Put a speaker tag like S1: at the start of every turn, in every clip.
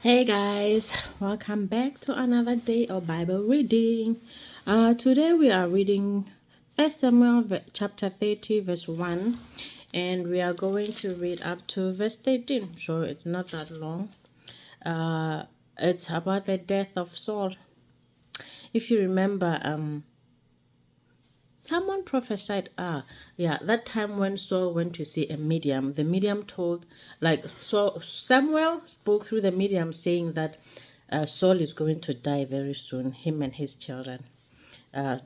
S1: Hey guys, welcome back to another day of Bible reading. Today we are reading 1 Samuel chapter 30 verse 1, and we are going to read up to verse 13, so it's not that long. It's about the death of Saul. If you remember, someone prophesied, that time when Saul went to see a medium, the medium told, Samuel spoke through the medium saying that Saul is going to die very soon, him and his children, uh,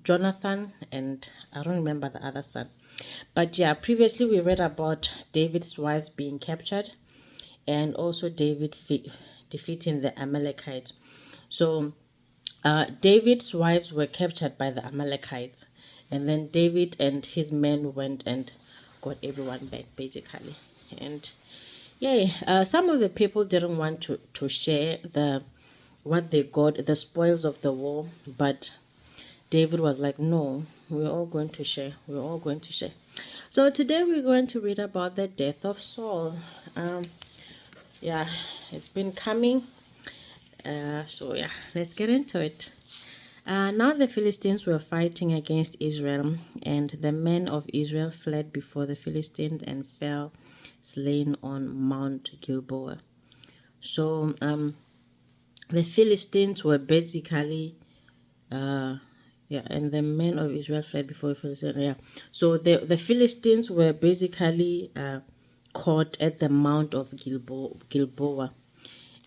S1: Jonathan, and I don't remember the other son. But yeah, previously we read about David's wives being captured and also David defeating the Amalekites. So David's wives were captured by the Amalekites, and then David and his men went and got everyone back, basically. And yeah, some of the people didn't want to share what they got, the spoils of the war, but David was like, "No, we're all going to share. We're all going to share." So today we're going to read about the death of Saul. Yeah, it's been coming. So yeah, let's get into it. Now the Philistines were fighting against Israel, and the men of Israel fled before the Philistines and fell slain on Mount Gilboa. So the Philistines were basically, and the men of Israel fled before the Philistines. Yeah, so the Philistines were basically caught at the Mount of Gilboa,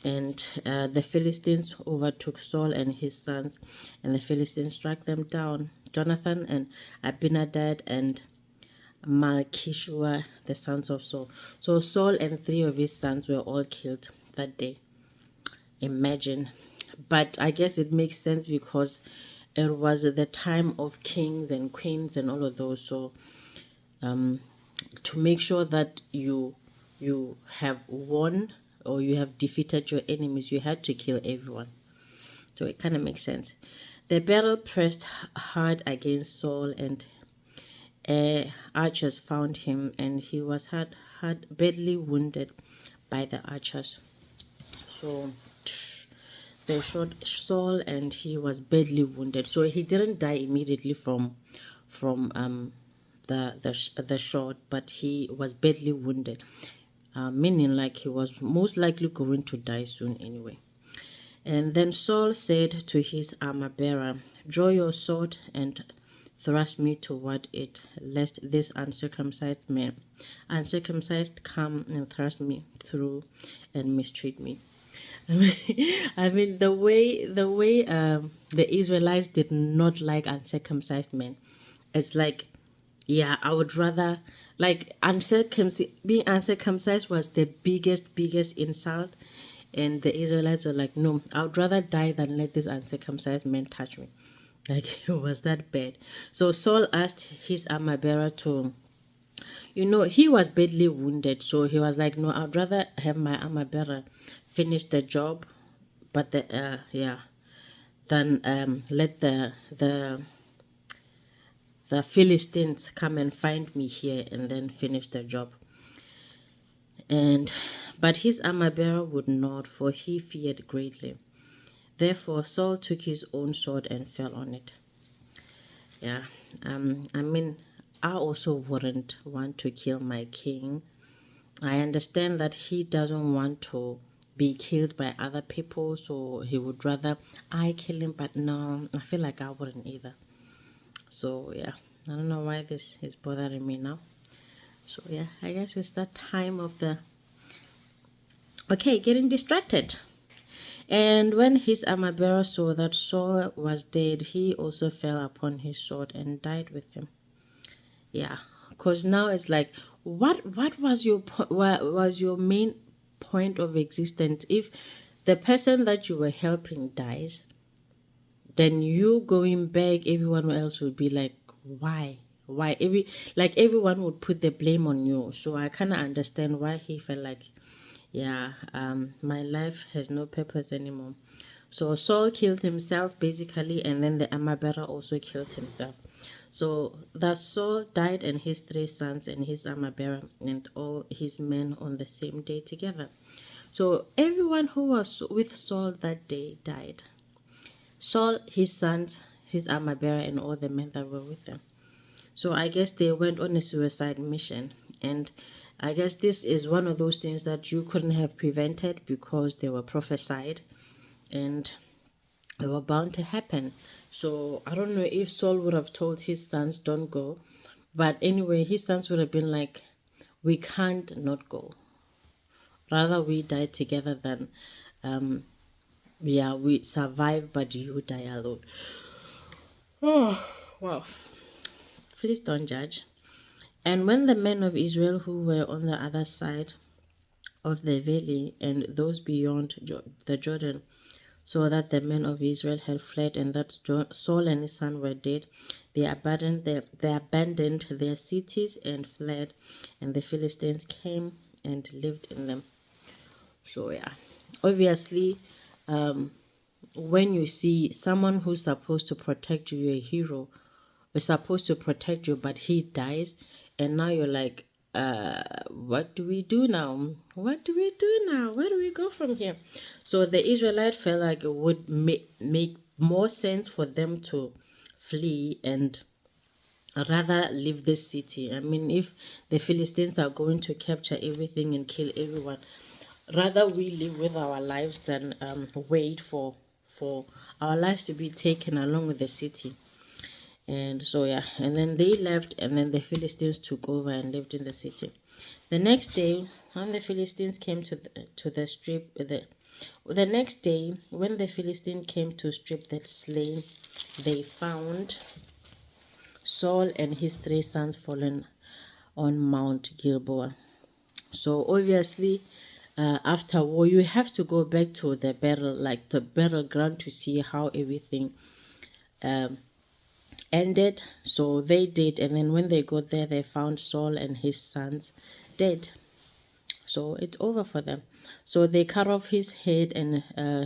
S1: and the Philistines overtook Saul and his sons, and the Philistines struck them down. Jonathan and Abinadab and Malchishua, the sons of Saul. So Saul and three of his sons were all killed that day. Imagine. But I guess it makes sense because it was the time of kings and queens and all of those. So to make sure that you have won or you have defeated your enemies, you had to kill everyone. So it kind of makes sense. The battle pressed hard against Saul, and archers found him, and he was hard badly wounded by the archers. So they shot Saul, and he was badly wounded. So he didn't die immediately from the shot, but he was badly wounded, meaning like he was most likely going to die soon anyway. And then Saul said to his armor bearer, "Draw your sword and thrust me toward it, lest this uncircumcised come and thrust me through and mistreat me." I mean, the Israelites did not like uncircumcised men. It's like, yeah, I would rather like being uncircumcised was the biggest insult, and the Israelites were like, "No, I would rather die than let this uncircumcised man touch me." Like it was that bad. So Saul asked his armor bearer to, he was badly wounded, so he was like, "No, I'd rather have my armor bearer finish the job, but than let the Philistines come and find me here and then finish the job." But his armor bearer would not, for he feared greatly. Therefore Saul took his own sword and fell on it. Yeah, I mean, I also wouldn't want to kill my king. I understand that he doesn't want to be killed by other people, so he would rather I kill him, but no, I feel like I wouldn't either. So yeah, I don't know why this is bothering me now. So yeah, I guess it's that time of the getting distracted. And when his armor bearer saw that Saul was dead, he also fell upon his sword and died with him. Yeah, because now it's like, what was what was your main point of existence? If the person that you were helping dies, then you going back, everyone else would be like, why everyone would put the blame on you. So I kind of understand why he felt like, yeah, my life has no purpose anymore. So Saul killed himself basically, and then the armor bearer also killed himself. So thus Saul died, and his three sons and his armor bearer and all his men on the same day together. So everyone who was with Saul that day died. Saul, his sons, his armor bearer, and all the men that were with them. So I guess they went on a suicide mission. And I guess this is one of those things that you couldn't have prevented because they were prophesied and they were bound to happen. So I don't know if Saul would have told his sons, don't go. But anyway, his sons would have been like, we can't not go. Rather, we die together than, we survive, but you die alone. Oh, wow. Please don't judge. And when the men of Israel who were on the other side of the valley and those beyond the Jordan saw that the men of Israel had fled and that Saul and his son were dead, they abandoned their cities and fled, and the Philistines came and lived in them. So yeah, obviously, when you see someone who's supposed to protect you, a hero, is supposed to protect you, but he dies, and now you're like, what do we do now? What do we do now? Where do we go from here? So the Israelite felt like it would make more sense for them to flee and rather leave this city. I mean, if the Philistines are going to capture everything and kill everyone, rather we live with our lives than wait for our lives to be taken along with the city. And so yeah, and then they left, and then the Philistines took over and lived in the city. The next day, when the Philistines came to the strip, the next day when the Philistine came to strip the slain, they found Saul and his 3 sons fallen on Mount Gilboa. So obviously, after war, you have to go back to the battle, like the battleground, to see how everything ended. So they did, and then when they got there, they found Saul and his sons dead. So it's over for them. So they cut off his head and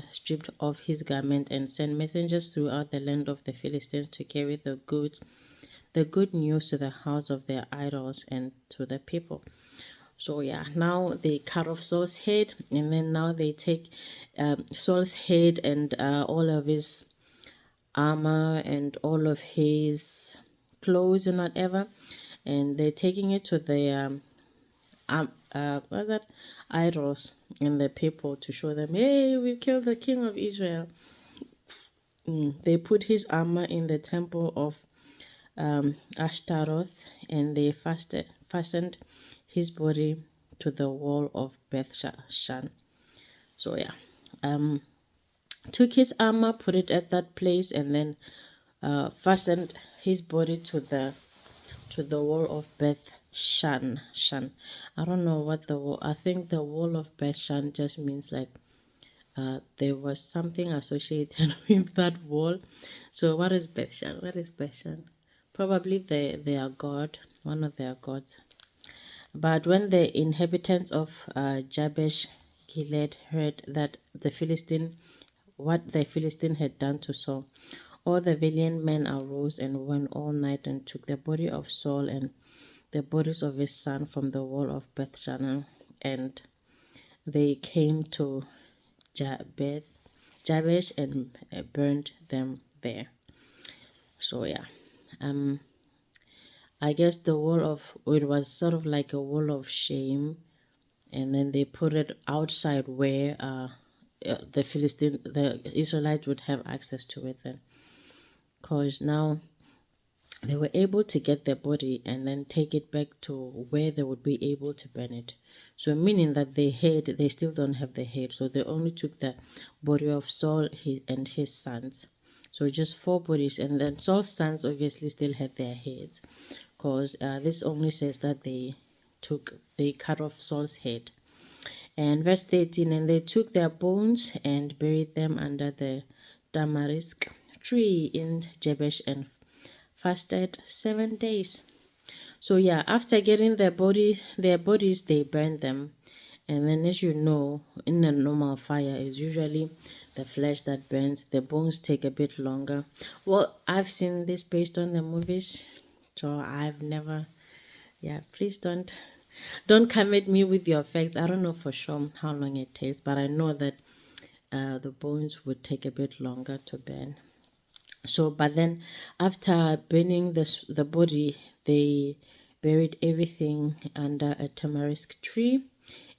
S1: stripped off his garment and sent messengers throughout the land of the Philistines to carry the good news to the house of their idols and to the people. So yeah, now they cut off Saul's head, and then now they take Saul's head and all of his armor and all of his clothes and whatever, and they're taking it to the what's that, idols and the people to show them, hey, we've killed the king of Israel. They put his armor in the temple of Ashtaroth, and they fastened his body to the wall of Beth Shan. So yeah, took his armor, put it at that place, and then fastened his body to the wall of Beth Shan. I don't know what the wall. I think the wall of Beth Shan just means like there was something associated with that wall. So what is Beth Shan? What is Beth Shan? Probably their god, one of their gods. But when the inhabitants of Jabesh Gilead heard that what the Philistine had done to Saul, all the valiant men arose and went all night and took the body of Saul and the bodies of his son from the wall of Bethshan, and they came to Jabesh and burned them there. So yeah, I guess it was sort of like a wall of shame, and then they put it outside where the Israelites would have access to it then, because now they were able to get their body and then take it back to where they would be able to burn it. So meaning that they still don't have the head. So they only took the body of Saul and his sons. So just 4 bodies, and then Saul's sons obviously still had their heads, because this only says that they cut off Saul's head. And verse 13, and they took their bones and buried them under the tamarisk tree in Jabesh and fasted 7 days. So yeah, after getting their bodies, they burned them. And then, as you know, in a normal fire is usually the flesh that burns. The bones take a bit longer. Well, I've seen this based on the movies, so I've never, yeah, please don't Don't come at me with your facts. I don't know for sure how long it takes, but I know that the bones would take a bit longer to burn. So, but then after burning the body, they buried everything under a tamarisk tree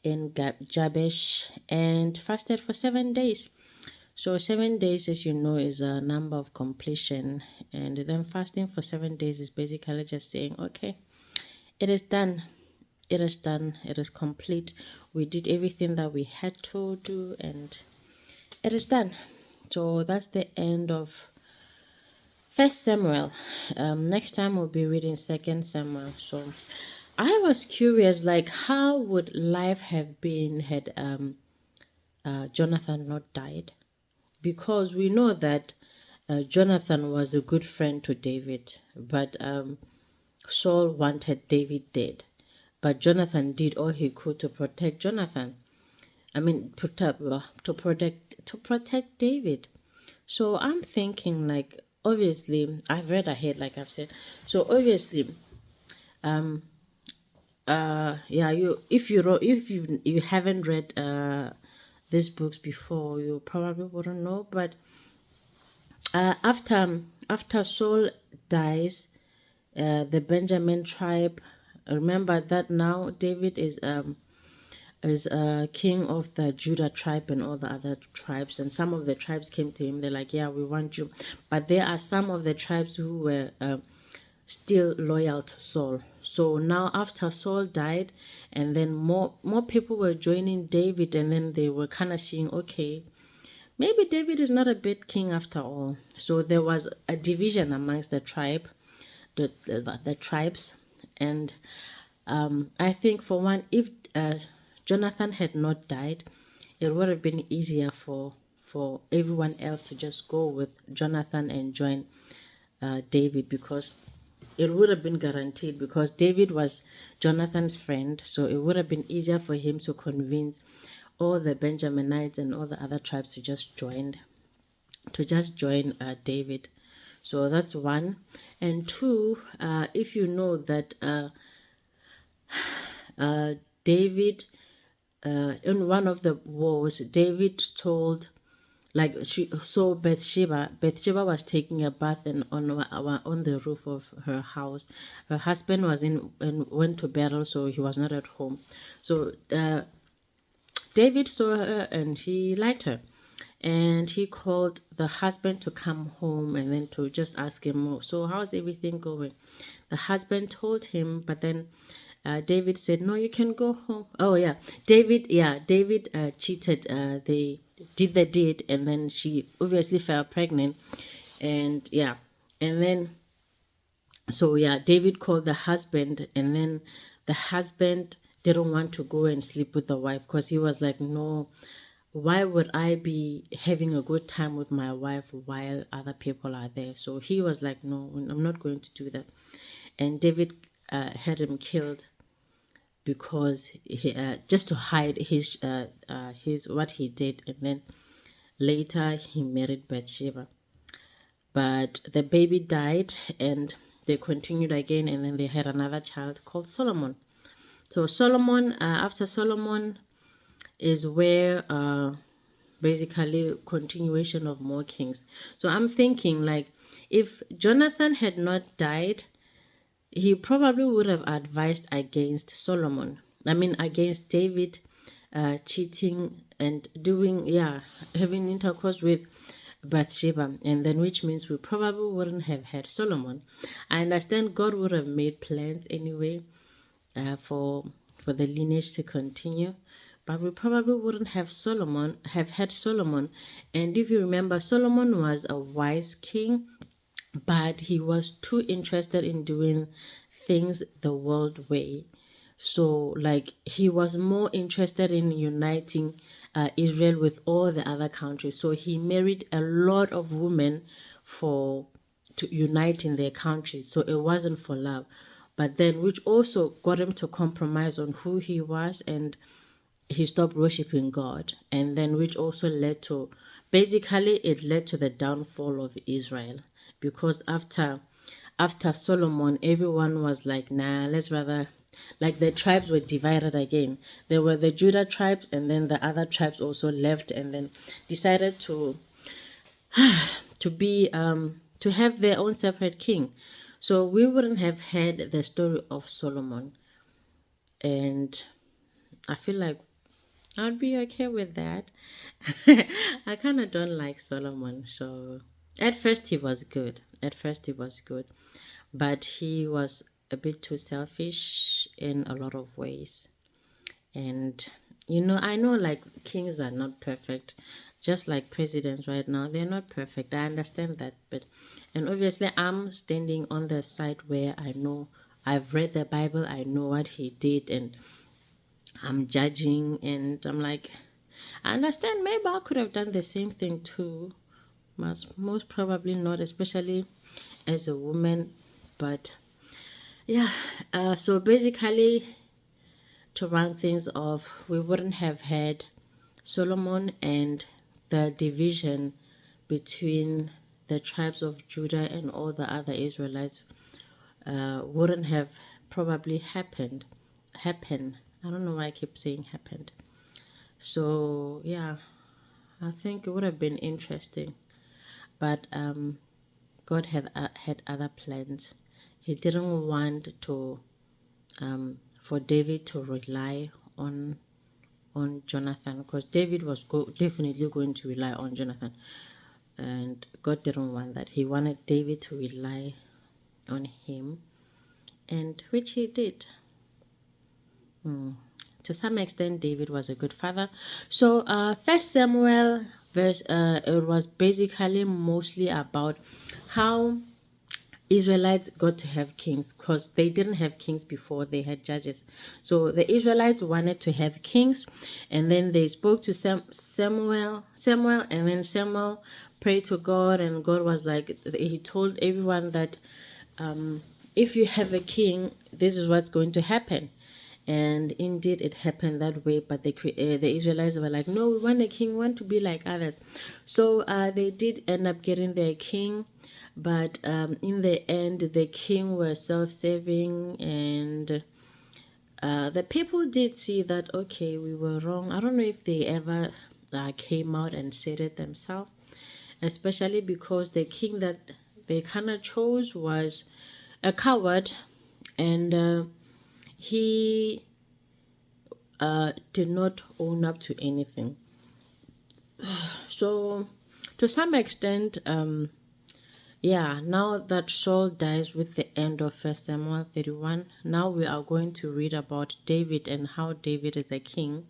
S1: in Jabesh and fasted for 7 days. So 7 days, as you know, is a number of completion, and then fasting for 7 days is basically just saying, okay, it is done. It is done. It is complete. We did everything that we had to do, and it is done. So that's the end of First Samuel. Next time we'll be reading Second Samuel. So I was curious, like, how would life have been had Jonathan not died? Because we know that Jonathan was a good friend to David, but Saul wanted David dead. But Jonathan did all he could to protect Jonathan. I mean, to protect David. So I'm thinking, like, obviously I've read ahead, like I've said. So obviously, yeah, if you haven't read these books before, you probably wouldn't know. But after Saul dies, the Benjamin tribe. Remember that now David is king of the Judah tribe and all the other tribes, and some of the tribes came to him. They're like, "Yeah, we want you," but there are some of the tribes who were still loyal to Saul. So now after Saul died, and then more people were joining David, and then they were kind of seeing, okay, maybe David is not a bad king after all. So there was a division amongst the tribes, and I think for one, if Jonathan had not died, it would have been easier for everyone else to just go with Jonathan and join David, because it would have been guaranteed, because David was Jonathan's friend, so it would have been easier for him to convince all the Benjaminites and all the other tribes to just join David. So that's one. And two, if you know that David, in one of the wars, David told, like, Bathsheba was taking a bath on the roof of her house. Her husband was in and went to battle, so he was not at home. So David saw her and he liked her, and he called the husband to come home and then to just ask him, "Oh, so how's everything going?" The husband told him, but then David said, "No, you can go home." Oh yeah, David cheated. They did the deed, and then she obviously fell pregnant, and yeah, and then so yeah, David called the husband, and then the husband didn't want to go and sleep with the wife, because he was like, "No, why would I be having a good time with my wife while other people are there?" So he was like, "No, I'm not going to do that." And David had him killed, because he just to hide his what he did, and then later he married Bathsheba. But the baby died, and they continued again, and then they had another child called Solomon. So Solomon, after Solomon, is where basically continuation of more kings. So I'm thinking, like, if Jonathan had not died, he probably would have advised against Solomon. I mean, against David cheating and having intercourse with Bathsheba, and then which means we probably wouldn't have had Solomon. I understand God would have made plans anyway for the lineage to continue, but we probably wouldn't have had Solomon. And if you remember, Solomon was a wise king, but he was too interested in doing things the world way. So, like, he was more interested in uniting Israel with all the other countries. So he married a lot of women for to unite in their countries. So it wasn't for love, but then which also got him to compromise on who he was, and he stopped worshiping God, and then which also led to, basically it led to the downfall of Israel, because after Solomon, everyone was like, nah, let's rather Like the tribes were divided again. There were the Judah tribes, and then the other tribes also left and then decided to have their own separate king. So we wouldn't have had the story of Solomon. And I feel like I'd be okay with that. I kind of don't like Solomon. So at first he was good. At first he was good. But he was a bit too selfish in a lot of ways. And, I know like kings are not perfect, just like presidents right now, they're not perfect. I understand that. And obviously, I'm standing on the side where I know I've read the Bible, I know what he did, and I'm judging, and I'm like, I understand maybe I could have done the same thing too. Most probably not, especially as a woman. But yeah, so basically, to round things off, we wouldn't have had Solomon and the division between the tribes of Judah and all the other Israelites wouldn't have probably happened. Happen. I don't know why I keep saying happened. So yeah, I think it would have been interesting, but God had other plans. He didn't want to for David to rely on Jonathan, because David was definitely going to rely on Jonathan, and God didn't want that. He wanted David to rely on him, and which he did. To some extent, David was a good father. So, First Samuel verse it was basically mostly about how Israelites got to have kings, because they didn't have kings before, they had judges. So the Israelites wanted to have kings, and then they spoke to Samuel, and then Samuel prayed to God, and God was like, he told everyone that if you have a king, this is what's going to happen. And indeed, it happened that way. But the Israelites were like, no, we want a king, we want to be like others. So they did end up getting their king. But in the end, the king was self-serving, and the people did see that, okay, we were wrong. I don't know if they ever came out and said it themselves, especially because the king that they kind of chose was a coward, and he did not own up to anything. So, to some extent, yeah, now that Saul dies with the end of First Samuel 31, now we are going to read about David and how David is a king,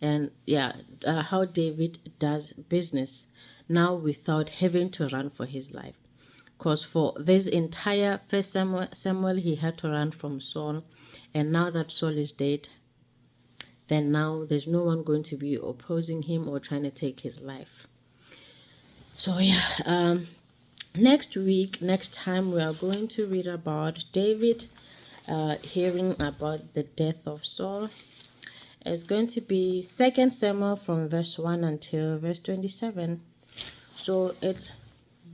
S1: and yeah, how David does business now without having to run for his life. Because for this entire First Samuel, he had to run from Saul, and now that Saul is dead, then now there's no one going to be opposing him or trying to take his life. So yeah, next time we are going to read about David hearing about the death of Saul. It's going to be 2 Samuel from verse 1 until verse 27. So it's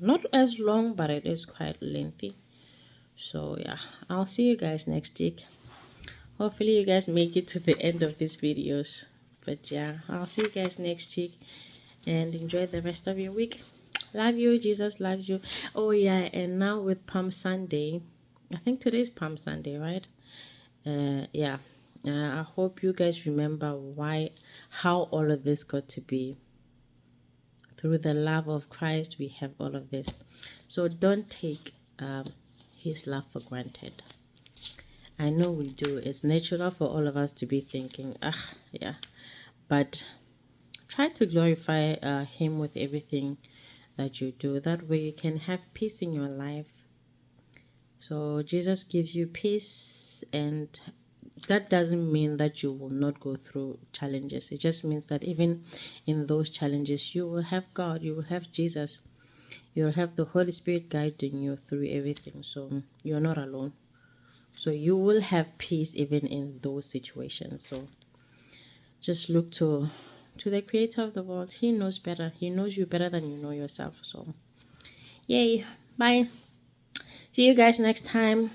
S1: not as long, but it is quite lengthy. So yeah, I'll see you guys next week. Hopefully you guys make it to the end of these videos. But yeah, I'll see you guys next week, and enjoy the rest of your week. Love you. Jesus loves you. Oh yeah, and now with Palm Sunday, I think today's Palm Sunday, right? Yeah. I hope you guys remember how all of this got to be. Through the love of Christ, we have all of this. So don't take his love for granted. I know we do. It's natural for all of us to be thinking, yeah. But try to glorify him with everything that you do. That way you can have peace in your life. So Jesus gives you peace, and that doesn't mean that you will not go through challenges. It just means that even in those challenges, you will have God, you will have Jesus, you'll have the Holy Spirit guiding you through everything. So you're not alone. So you will have peace even in those situations. So just look to the creator of the world. He knows better. He knows you better than you know yourself. So yay. Bye. See you guys next time.